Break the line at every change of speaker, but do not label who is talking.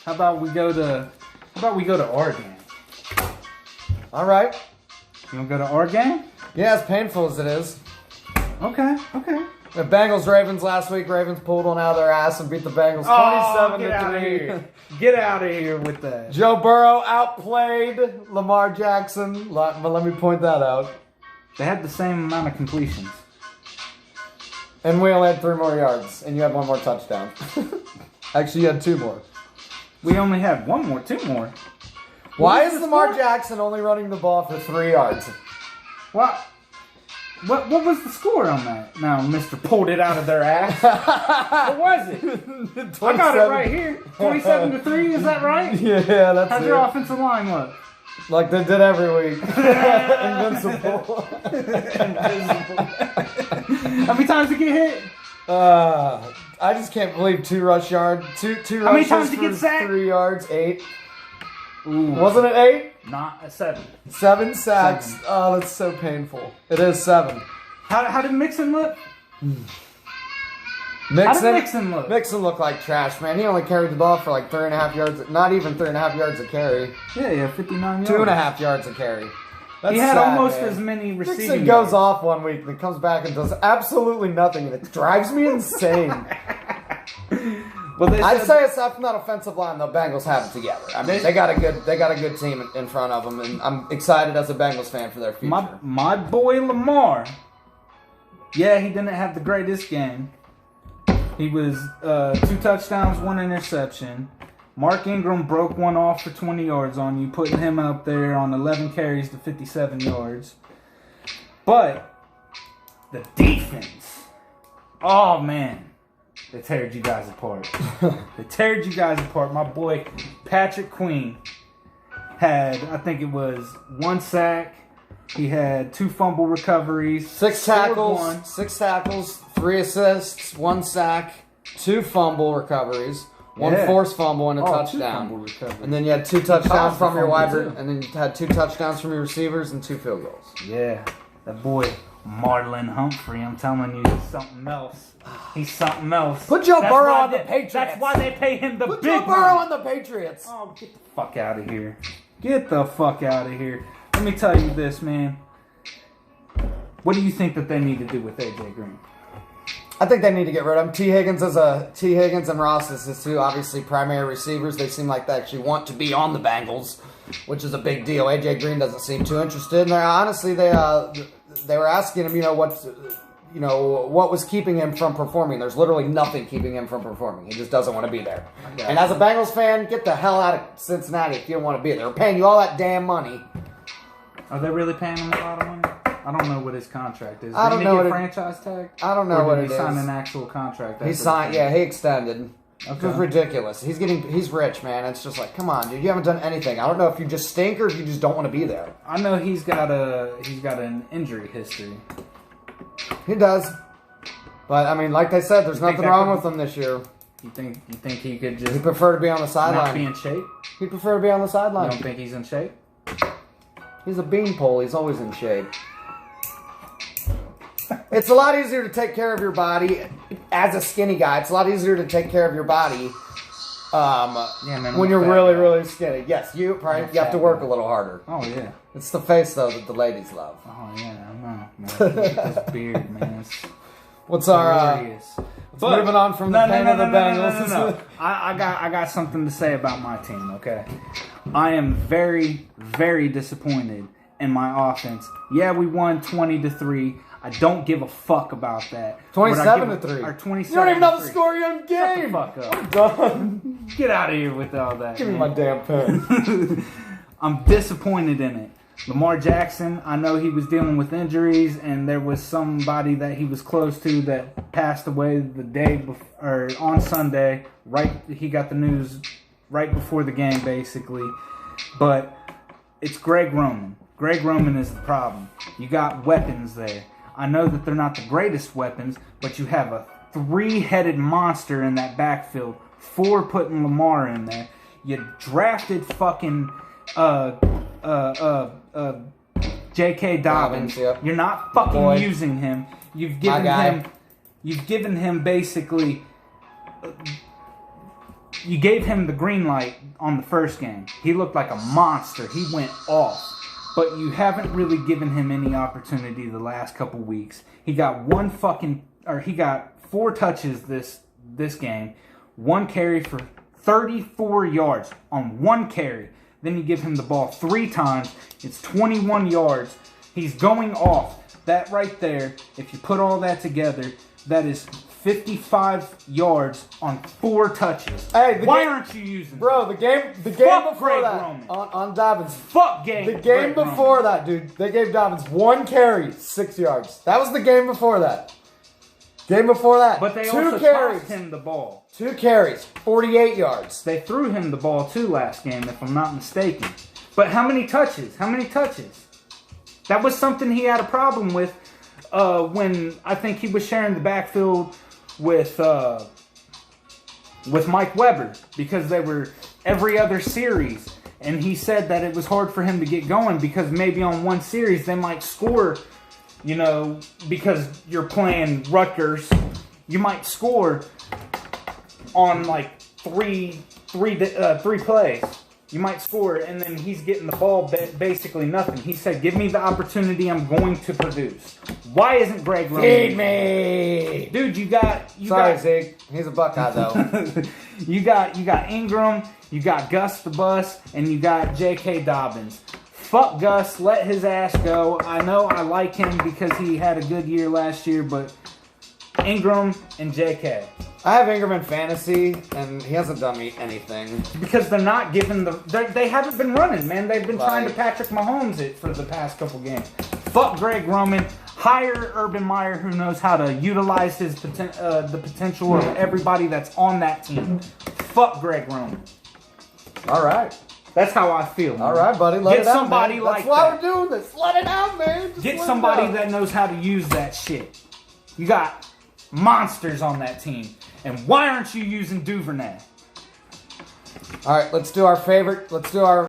How about we go to our game?
All right.
You want to go to our game?
Yeah, as painful as it is.
Okay.
The Bengals-Ravens last week. Ravens pulled one out of their ass and beat the Bengals 27-3.
Get out of here with that.
Joe Burrow outplayed Lamar Jackson. But let me point that out.
They had the same amount of completions.
And we only had 3 more yards, and you had 1 more touchdown. Actually, you had 2 more.
We only had 2 more.
Why is Lamar Jackson only running the ball for 3 yards?
What was the score on that? Now, Mr. pulled it out of their ass. What was it? I got it right here. 27-3, is that right?
Yeah, that's
How's your offensive line look?
Like they did every week. Invincible.
How many times did you get hit?
I just can't believe 2 rush yards. Two
How many
rushes
times did you
for
get sacked?
3 yards. 8.
Ooh.
Wasn't it 8?
Not a 7.
7 sacks.
7.
Oh, that's so painful. It is 7.
How did Mixon look?
How
did Mixon look?
Mixon looked like trash, man. He only carried the ball for like 3.5 yards. Not even 3.5 yards a carry.
Yeah, 59 yards.
2.5 yards a carry. That's
he had
sad,
almost
man.
as many receiving
Mixon
yards.
goes off one week and then comes back and does absolutely nothing, and it drives me insane. I'd say aside from that offensive line, the Bengals have it together. I mean, they got a good team in front of them, and I'm excited as a Bengals fan for their future.
My boy Lamar. Yeah, he didn't have the greatest game. He was 2 touchdowns, 1 interception. Mark Ingram broke one off for 20 yards on you, putting him up there on 11 carries to 57 yards. But the defense, oh man, they teared you guys apart. They teared you guys apart. My boy Patrick Queen had, I think it was 1 sack. He had 2 fumble recoveries,
6 tackles, 3 assists, 1 sack, 2 fumble recoveries, 1 forced fumble and a touchdown. And then you had 2 touchdowns from your and then you had 2 touchdowns from your receivers and 2 field goals.
Yeah, that boy Marlon Humphrey, I'm telling you, he's something else. He's something else.
Put Joe Burrow on the Patriots.
That's why they pay him the big money.
Put Joe Burrow on the Patriots.
Oh, get the fuck out of here. Get the fuck out of here. Let me tell you this, man. What do you think that they need to do with AJ Green?
I think they need to get rid of him. T. Higgins and Ross is his 2 obviously primary receivers. They seem like they actually want to be on the Bengals, which is a big deal. AJ Green doesn't seem too interested. And honestly, they were asking him, what was keeping him from performing. There's literally nothing keeping him from performing. He just doesn't want to be there. And as a Bengals fan, get the hell out of Cincinnati if you don't want to be there. They're paying you all that damn money.
Are they really paying him a lot of money? I don't know what his contract is.
I don't know what
franchise tag.
I don't know what it is.
He signed an actual contract.
He signed. Yeah, he extended.
Okay.
It was ridiculous. He's rich, man. It's just like, come on, dude. You haven't done anything. I don't know if you just stink or if you just don't want to be there.
I know he's got an injury history.
He does. But I mean, like they said, there's nothing wrong with him this year.
You think he could just?
He'd prefer to be on the sideline.
Not be in shape.
He'd prefer to be on the sideline.
You don't think he's in shape?
He's a beanpole. He's always in shape. It's a lot easier to take care of your body as a skinny guy. It's a lot easier to take care of your body when you're really, really skinny. Yes, you have to work a little harder.
Oh, yeah.
It's the face, though, that the ladies love.
Oh, yeah, I know. Man, this beard, man. It's
What's our... moving on from the pain of the Bengals.
No. I got something to say about my team, okay? I am very, very disappointed in my offense. Yeah, we won 20-3. I don't give a fuck about that.
27-3.
Or 27.
You don't even know the score of your own game.
Shut the fuck up.
I'm done.
Get out of here with all that.
Give me my damn pen.
I'm disappointed in it. Lamar Jackson, I know he was dealing with injuries, and there was somebody that he was close to that passed away the day before, or on Sunday. He got the news right before the game, basically. But it's Greg Roman. Greg Roman is the problem. You got weapons there. I know that they're not the greatest weapons, but you have a 3-headed monster in that backfield. 4 putting Lamar in there. You drafted fucking J.K. Dobbins.
Yep.
You're not fucking using him. You've given him basically You gave him the green light on the first game. He looked like a monster. He went off. But you haven't really given him any opportunity the last couple weeks. He got 4 touches this game. 1 carry for 34 yards on 1 carry. Then you give him the ball 3 times. It's 21 yards. He's going off. That right there, if you put all that together, that is 55 yards on 4 touches.
Hey,
why aren't you using
bro? The game before
Greg
that
Roman.
on Dobbins.
Fuck game.
The game
Greg
before
Roman.
that, dude. They gave Dobbins 1 carry, 6 yards. That was the game before that. Game before that,
But they
2
also
carries.
tossed him the ball.
2 carries, 48 yards.
They threw him the ball too last game, if I'm not mistaken. But how many touches? How many touches? That was something he had a problem with when I think he was sharing the backfield with Mike Weber, because they were every other series. And he said that it was hard for him to get going because maybe on one series they might score, you know, because you're playing Rutgers, you might score on like three plays. You might score, and then he's getting the ball basically nothing. He said, give me the opportunity, I'm going to produce. Why isn't Greg Roman?
Feed me!
Dude, you got...
Sorry, Zeke. He's a Buckeye, though.
you got Ingram, you got Gus the Bus, and you got J.K. Dobbins. Fuck Gus, let his ass go. I know I like him because he had a good year last year, but Ingram and J.K.
I have Ingram in fantasy, and he hasn't done me anything.
Because they're not giving they haven't been running, man. They've been trying to Patrick Mahomes it for the past couple games. Fuck Greg Roman. Hire Urban Meyer, who knows how to utilize his the potential of everybody that's on that team. Fuck Greg Roman.
All right.
That's how I feel, man.
All right, buddy. Let it out,
somebody
man.
like
That's why
that.
we're doing this. Let it out, man. Just
Get
let
somebody
it out.
that knows how to use that shit. You got monsters on that team. And why aren't you using Duvernay?
All right, let's do our favorite. Let's do our